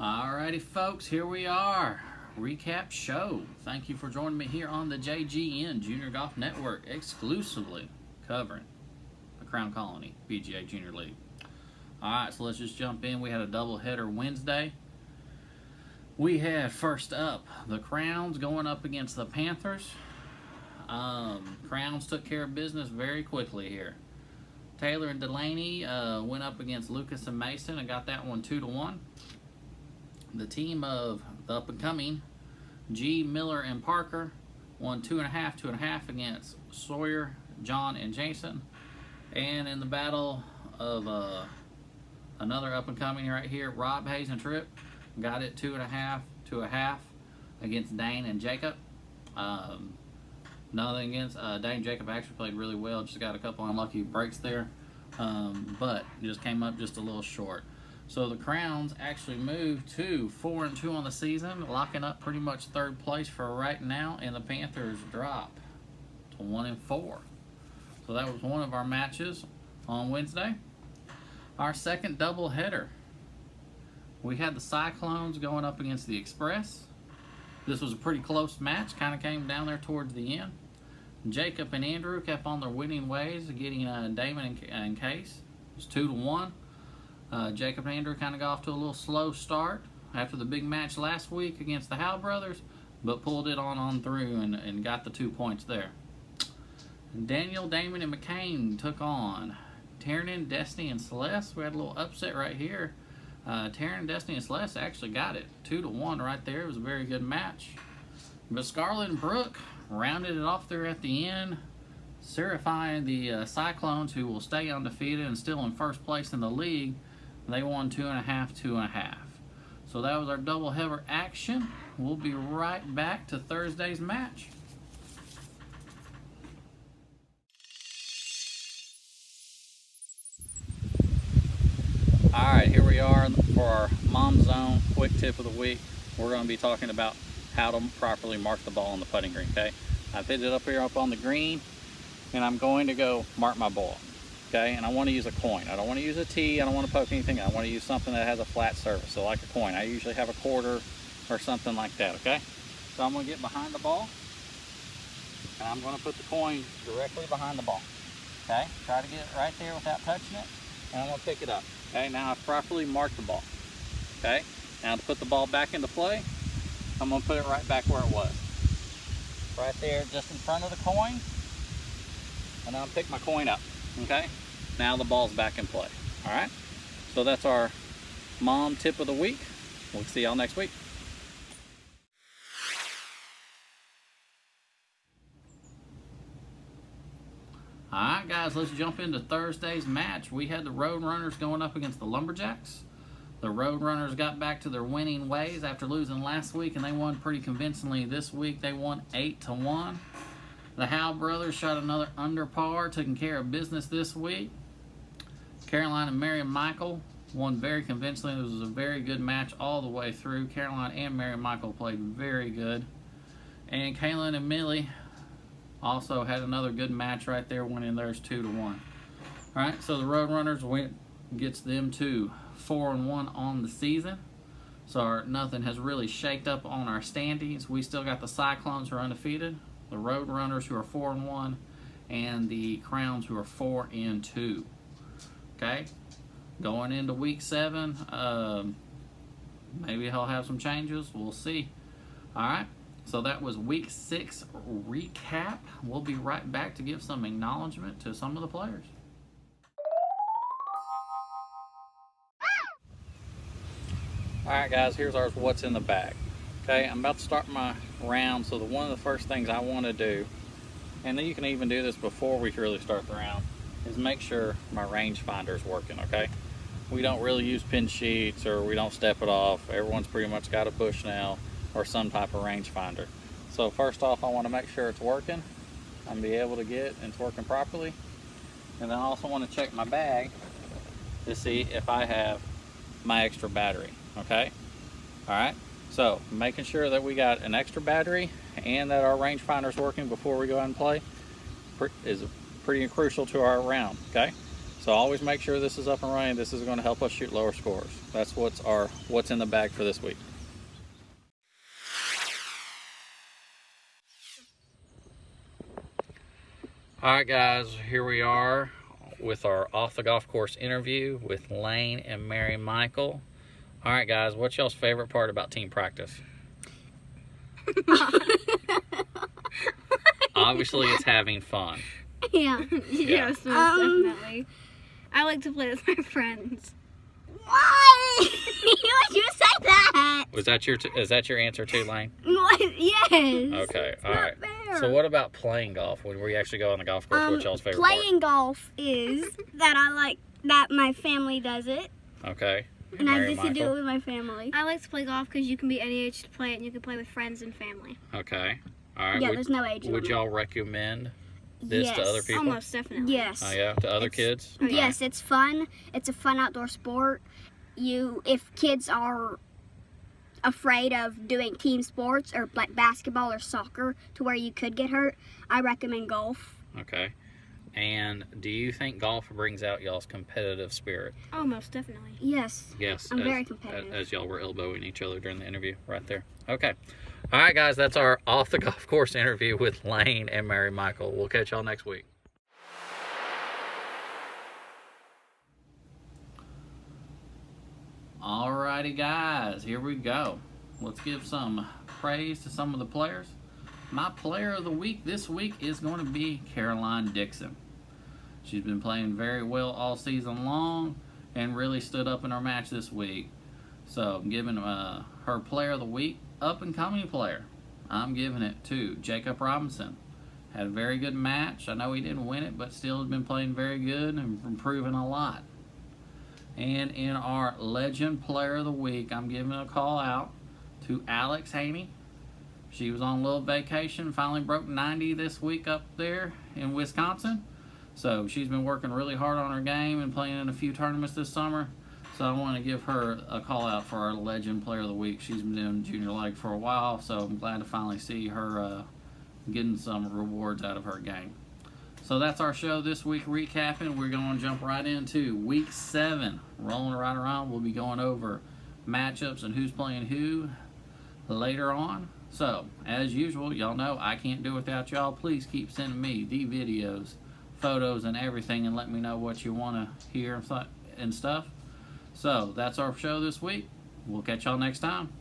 Alrighty folks, here we are. Recap show. Thank you for joining me here on the JGN Junior Golf Network, exclusively covering the Crown Colony PGA Junior League. Alright, so let's just jump in. We had a doubleheader Wednesday. We had first up the Crowns going up against the Panthers. Crowns took care of business very quickly here. Taylor and Delaney went up against Lucas and Mason and got that one 2-1. The team of the up-and-coming G, Miller, and Parker won 2.5 against Sawyer, John, and Jason. And in the battle of another up-and-coming right here, Rob, Hayes, and Tripp got it 2.5 to a half against Dane and Jacob. Nothing against Dane. Jacob actually played really well, just got a couple unlucky breaks there, but just came up just a little short. So the Crowns actually moved to 4-2 on the season, locking up pretty much third place for right now, and the Panthers drop to 1-4. So that was one of our matches on Wednesday. Our second doubleheader, we had the Cyclones going up against the Express. This was a pretty close match, kind of came down there towards the end. Jacob and Andrew kept on their winning ways, getting Damon and Case. It was 2-1. Jacob and Andrew kind of got off to a little slow start after the big match last week against the Howe brothers, but pulled it on through and got the 2 points there. Daniel, Damon, and McCain took on Taryn, Destiny, and Celeste. We had a little upset right here. Taryn, Destiny, and Celeste actually got it 2-1 right there. It was a very good match. But Scarlett and Brooke rounded it off there at the end, certifying the Cyclones, who will stay undefeated and still in first place in the league. They won 2.5. So that was our doubleheader action. We'll be right back to Thursday's match. Alright, here we are for our Mom Zone quick tip of the week. We're going to be talking about how to properly mark the ball on the putting green, okay? I've hit it up here up on the green, and I'm going to go mark my ball, okay? And I want to use a coin. I don't want to use a tee. I don't want to poke anything. I want to use something that has a flat surface, so like a coin. I usually have a quarter or something like that, okay? So I'm going to get behind the ball, and I'm going to put the coin directly behind the ball, okay? Try to get it right there without touching it, and I'm going to pick it up. Okay, now I've properly marked the ball. Okay, now to put the ball back into play, I'm going to put it right back where it was. Right there, just in front of the coin. And I'll pick my coin up. Okay, now the ball's back in play. All right, so that's our Mom tip of the week. We'll see y'all next week. Alright guys, let's jump into Thursday's match. We had the Roadrunners going up against the Lumberjacks. The Roadrunners got back to their winning ways after losing last week, and they won pretty convincingly this week. They won 8-1. The Howe brothers shot another under par, taking care of business this week. Caroline and Mary Michael won very convincingly. It was a very good match all the way through. Caroline and Mary Michael played very good. And Kaylin and Millie also had another good match right there, winning theirs 2-1. Alright, so the Roadrunners gets them to 4-1 on the season. So nothing has really shaked up on our standings. We still got the Cyclones, who are undefeated, the Roadrunners, who are 4-1, and the Crowns, who are 4-2. Okay, going into week 7, maybe he'll have some changes. We'll see. Alright. So that was week 6 recap. We'll be right back to give some acknowledgement to some of the players. Alright guys, here's our what's in the bag. Okay, I'm about to start my round, so one of the first things I want to do, and then you can even do this before we really start the round, is make sure my rangefinder is working, okay? We don't really use pin sheets, or we don't step it off. Everyone's pretty much got a Bushnell or some type of rangefinder. So first off, I want to make sure it's working. I'm be able to get it's working properly. And then I also want to check my bag to see if I have my extra battery. Okay? Alright, so making sure that we got an extra battery and that our rangefinder is working before we go out and play is pretty crucial to our round. Okay? So always make sure this is up and running. This is going to help us shoot lower scores. That's what's in the bag for this week. All right, guys, here we are with our off the golf course interview with Lane and Mary Michael. All right, guys, what's y'all's favorite part about team practice? Obviously, it's having fun. Yeah. Yes, most definitely. I like to play with my friends. Why? Why'd you say that? Was that is that your answer too, Lane? Yes. Okay, all right. Fair. So what about playing golf? When we actually go on the golf course, what's y'all's favorite Playing golf is that I like that my family does it, part? Okay. and I Mary get to do it Michael? with my family. I like to play golf because you can be any age to play it, and you can play with friends and family. Okay. All right. Yeah, there's no age Would limit. y'all recommend this to Yes. other people? Almost definitely. Yes. Oh yeah, to other kids? All Yes, it's fun. It's a fun outdoor sport. If kids are afraid of doing team sports or like basketball or soccer to where you could get hurt, I recommend golf. right. Okay. And do you think golf brings out y'all's competitive spirit? Oh, most definitely. Yes. Yes. I'm as, very competitive. As y'all were elbowing each other during the interview right there. Okay. All right, guys, that's our off the golf course interview with Lane and Mary Michael. We'll catch y'all next week. Alrighty, guys, here we go. Let's give some praise to some of the players. My player of the week this week is going to be Caroline Dixon. She's been playing very well all season long and really stood up in her match this week. So I'm giving her player of the week, up and coming player. I'm giving it to Jacob Robinson. Had a very good match. I know he didn't win it, but still has been playing very good and improving a lot. And in our legend player of the week, I'm giving a call out to Alex Haney. She was on a little vacation, finally broke 90 this week up there in Wisconsin. So she's been working really hard on her game and playing in a few tournaments this summer. So I want to give her a call out for our legend player of the week. She's been doing junior leg for a while, so I'm glad to finally see her getting some rewards out of her game. So that's our show this week recapping. We're going to jump right into week 7. Rolling right around, we'll be going over matchups and who's playing who later on. So, as usual, y'all know I can't do it without y'all. Please keep sending me the videos, photos, and everything, and let me know what you want to hear and stuff. So, that's our show this week. We'll catch y'all next time.